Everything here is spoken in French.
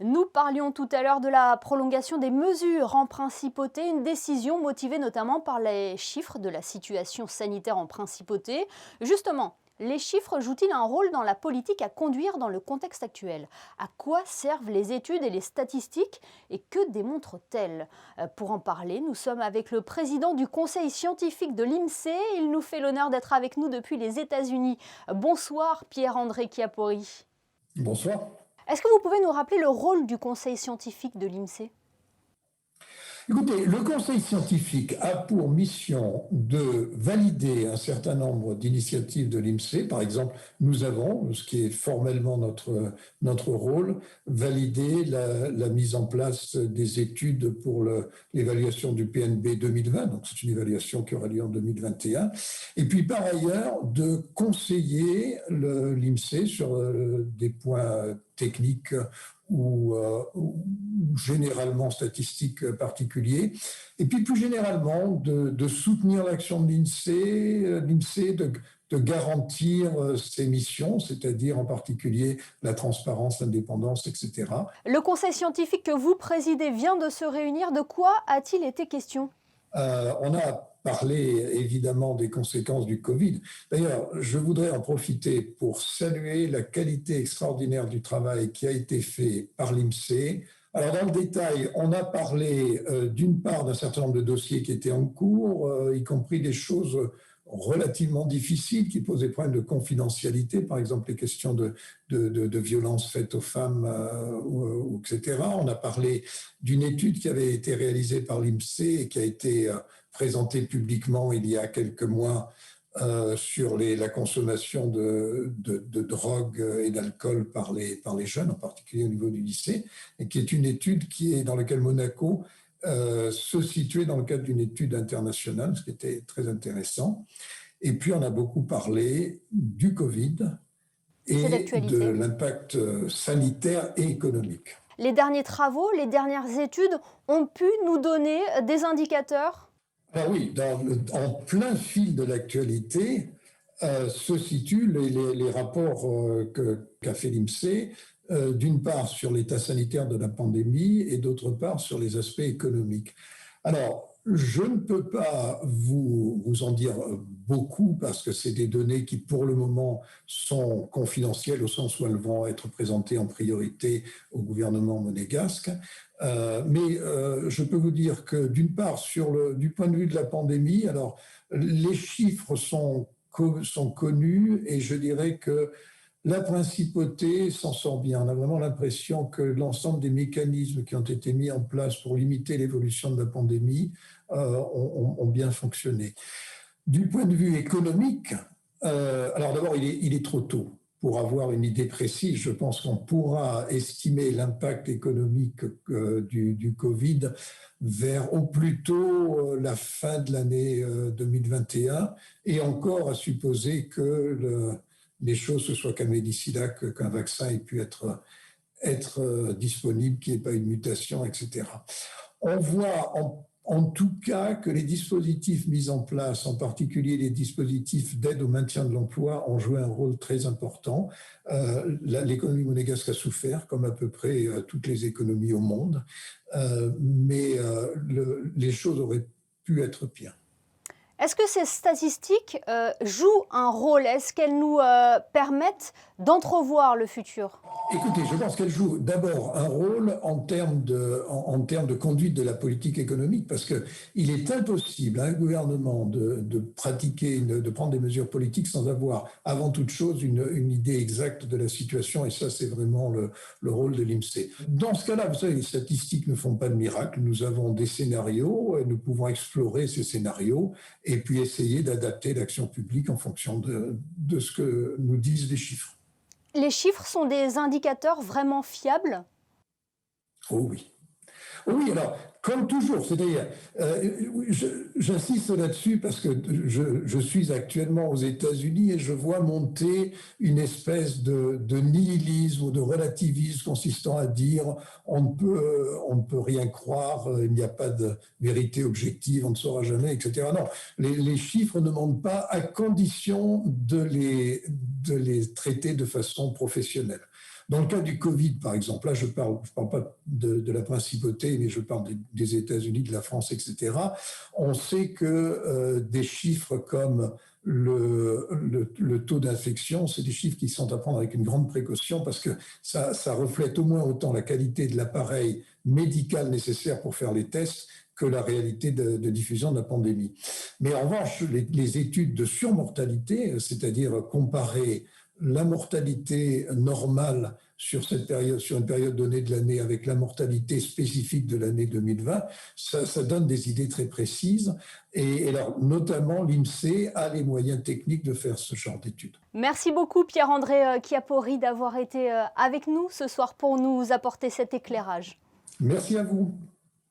Nous parlions tout à l'heure de la prolongation des mesures en principauté, une décision motivée notamment par les chiffres de la situation sanitaire en principauté. Justement, les chiffres jouent-ils un rôle dans la politique à conduire dans le contexte actuel? À quoi servent les études et les statistiques et que démontrent-elles? Pour en parler, nous sommes avec le président du conseil scientifique de l'INSEE. Il nous fait l'honneur d'être avec nous depuis les États-Unis. Bonsoir Pierre-André Chiappori. Bonsoir. Est-ce que vous pouvez nous rappeler le rôle du conseil scientifique de l'INSEE? Écoutez, le conseil scientifique a pour mission de valider un certain nombre d'initiatives de l'INSEE. Par exemple, nous avons, ce qui est formellement notre rôle, validé la mise en place des études pour l'évaluation du PNB 2020. Donc, c'est une évaluation qui aura lieu en 2021. Et puis, par ailleurs, de conseiller l'INSEE sur des points techniques ou généralement statistiques particuliers. Et puis plus généralement, de soutenir l'action de l'INSEE de garantir ses missions, c'est-à-dire en particulier la transparence, l'indépendance, etc. Le conseil scientifique que vous présidez vient de se réunir. De quoi a-t-il été question? On a parlé évidemment des conséquences du Covid. D'ailleurs, je voudrais en profiter pour saluer la qualité extraordinaire du travail qui a été fait par l'INSEE. Alors, dans le détail, on a parlé d'une part d'un certain nombre de dossiers qui étaient en cours, y compris des choses relativement difficiles qui posaient problème de confidentialité, par exemple les questions de violences faites aux femmes, etc. On a parlé d'une étude qui avait été réalisée par l'INSEE et qui a été présentée publiquement il y a quelques mois sur la consommation de drogue et d'alcool par les jeunes, en particulier au niveau du lycée, et qui est une étude dans laquelle Monaco se situait dans le cadre d'une étude internationale, ce qui était très intéressant. Et puis, on a beaucoup parlé du Covid C'est et de d'actualité. l'impact sanitaire et économique. Les derniers travaux, les dernières études ont pu nous donner des indicateurs? Ah oui, en plein fil de l'actualité se situent les rapports qu'a fait l'INSEE, d'une part sur l'état sanitaire de la pandémie et d'autre part sur les aspects économiques. Alors, je ne peux pas vous en dire beaucoup parce que c'est des données qui, pour le moment, sont confidentielles au sens où elles vont être présentées en priorité au gouvernement monégasque. Mais je peux vous dire que, d'une part, du point de vue de la pandémie, alors les chiffres sont connus et je dirais que la principauté s'en sort bien. On a vraiment l'impression que l'ensemble des mécanismes qui ont été mis en place pour limiter l'évolution de la pandémie ont bien fonctionné. Du point de vue économique, alors d'abord, il est trop tôt pour avoir une idée précise. Je pense qu'on pourra estimer l'impact économique du Covid vers au plus tôt la fin de l'année 2021 et encore à supposer que les choses se soient calmées d'ici là, qu'un vaccin ait pu être disponible, qu'il n'y ait pas une mutation, etc. On voit en tout cas que les dispositifs mis en place, en particulier les dispositifs d'aide au maintien de l'emploi, ont joué un rôle très important. L'économie monégasque a souffert, comme à peu près toutes les économies au monde, mais les choses auraient pu être pires. Est-ce que ces statistiques jouent un rôle? Est-ce qu'elles nous permettent d'entrevoir le futur? Écoutez, je pense qu'elle joue d'abord un rôle en termes de conduite de la politique économique, parce qu'il est impossible à un gouvernement de prendre des mesures politiques sans avoir, avant toute chose, une idée exacte de la situation, et ça, c'est vraiment le rôle de l'INSEE. Dans ce cas-là, vous savez, les statistiques ne font pas de miracle. Nous avons des scénarios, et nous pouvons explorer ces scénarios, et puis essayer d'adapter l'action publique en fonction de ce que nous disent les chiffres. Les chiffres sont des indicateurs vraiment fiables? Oh oui. Oui, alors, comme toujours, c'est-à-dire, j'insiste là-dessus parce que je suis actuellement aux États-Unis et je vois monter une espèce de nihilisme ou de relativisme consistant à dire on ne peut rien croire, il n'y a pas de vérité objective, on ne saura jamais, etc. Non, les chiffres ne mentent pas à condition de les traiter de façon professionnelle. Dans le cas du Covid, par exemple, là, je parle pas de la principauté, mais je parle des États-Unis, de la France, etc. On sait que des chiffres comme le taux d'infection, c'est des chiffres qui sont à prendre avec une grande précaution parce que ça reflète au moins autant la qualité de l'appareil médical nécessaire pour faire les tests que la réalité de diffusion de la pandémie. Mais en revanche, les études de surmortalité, c'est-à-dire comparer la mortalité normale sur une période donnée de l'année avec la mortalité spécifique de l'année 2020, ça donne des idées très précises. Et alors, notamment, l'INSEE a les moyens techniques de faire ce genre d'études. Merci beaucoup Pierre-André Chiappori d'avoir été avec nous ce soir pour nous apporter cet éclairage. Merci à vous.